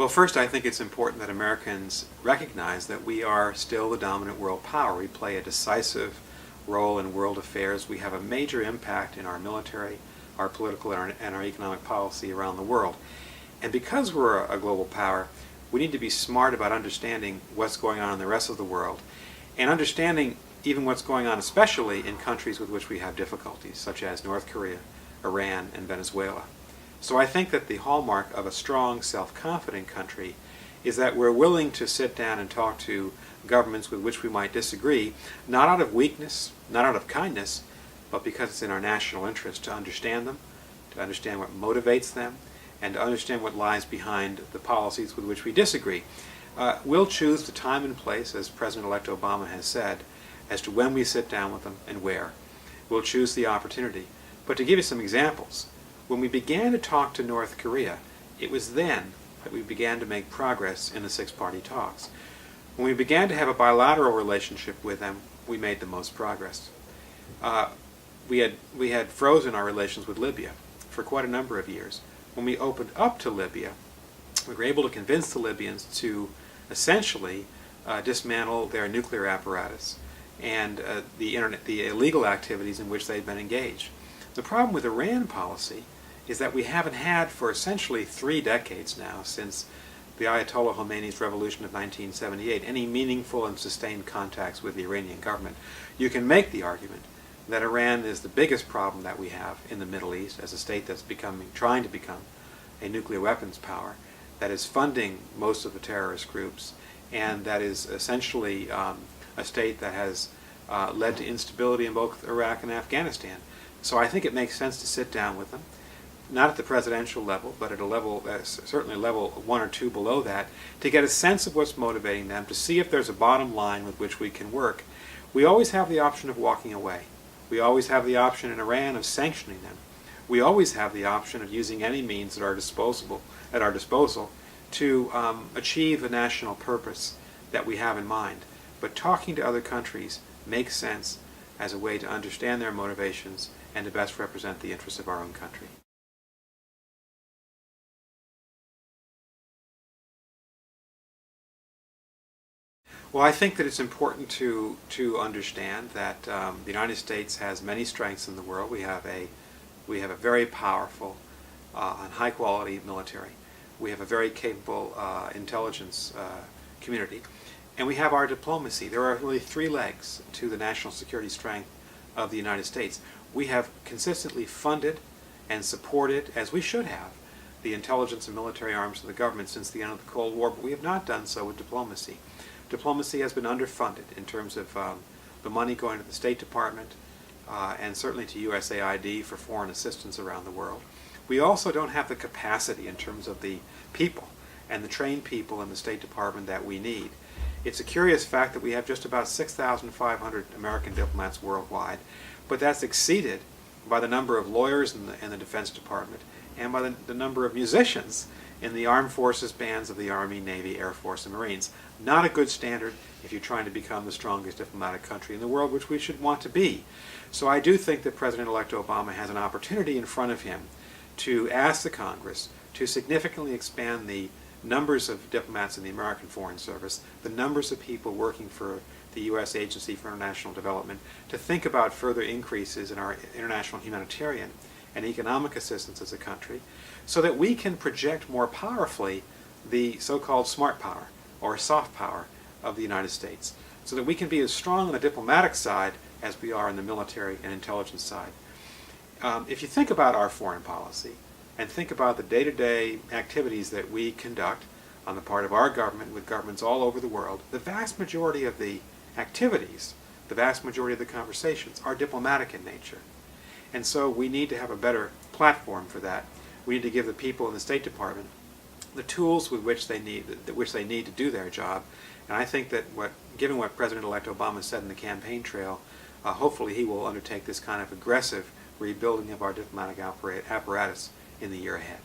Well, first, I think it's important that Americans recognize that we are still the dominant world power. We play a decisive role in world affairs. We have a major impact in our military, our political, and our economic policy around the world. And because we're a global power, we need to be smart about understanding what's going on in the rest of the world, and understanding even what's going on especially in countries with which we have difficulties, such as North Korea, Iran, and Venezuela. So I think that the hallmark of a strong, self-confident country is that we're willing to sit down and talk to governments with which we might disagree, not out of weakness, not out of kindness, but because it's in our national interest to understand them, to understand what motivates them, and to understand what lies behind the policies with which we disagree. We'll choose the time and place, as President-elect Obama has said, as to when we sit down with them and where. We'll choose the opportunity. But to give you some examples, when we began to talk to North Korea, it was then that we began to make progress in the six-party talks. When we began to have a bilateral relationship with them, we made the most progress. We had frozen our relations with Libya for quite a number of years. When we opened up to Libya, we were able to convince the Libyans to essentially dismantle their nuclear apparatus and the illegal activities in which they'd been engaged. The problem with Iran policy is that we haven't had for essentially 3 decades now, since the Ayatollah Khomeini's revolution of 1978, any meaningful and sustained contacts with the Iranian government. You can make the argument that Iran is the biggest problem that we have in the Middle East as a state that's trying to become a nuclear weapons power, that is funding most of the terrorist groups, and that is essentially a state that has led to instability in both Iraq and Afghanistan. So I think it makes sense to sit down with them, not at the presidential level, but at a level, certainly level 1 or 2 below that, to get a sense of what's motivating them, to see if there's a bottom line with which we can work. We always have the option of walking away. We always have the option in Iran of sanctioning them. We always have the option of using any means at our disposal to achieve the national purpose that we have in mind. But talking to other countries makes sense as a way to understand their motivations and to best represent the interests of our own country. Well, I think that it's important to understand that the United States has many strengths in the world. We have a very powerful and high-quality military. We have a very capable intelligence community, and we have our diplomacy. There are really 3 legs to the national security strength of the United States. We have consistently funded and supported, as we should have, the intelligence and military arms of the government since the end of the Cold War, but we have not done so with diplomacy. Diplomacy has been underfunded in terms of the money going to the State Department and certainly to USAID for foreign assistance around the world. We also don't have the capacity in terms of the people and the trained people in the State Department that we need. It's a curious fact that we have just about 6,500 American diplomats worldwide, but that's exceeded by the number of lawyers in the Defense Department and by the number of musicians in the armed forces bands of the Army, Navy, Air Force, and Marines. Not a good standard if you're trying to become the strongest diplomatic country in the world, which we should want to be. So I do think that President-elect Obama has an opportunity in front of him to ask the Congress to significantly expand the numbers of diplomats in the American Foreign Service, the numbers of people working for the U.S. Agency for International Development, to think about further increases in our international humanitarian and economic assistance as a country, so that we can project more powerfully the so-called smart power or soft power of the United States, so that we can be as strong on the diplomatic side as we are on the military and intelligence side. If you think about our foreign policy and think about the day-to-day activities that we conduct on the part of our government with governments all over the world, the vast majority of the activities, the vast majority of the conversations are diplomatic in nature. And so we need to have a better platform for that. We need to give the people in the State Department the tools with which they need to do their job. And I think that given what President-elect Obama said in the campaign trail, hopefully he will undertake this kind of aggressive rebuilding of our diplomatic apparatus in the year ahead.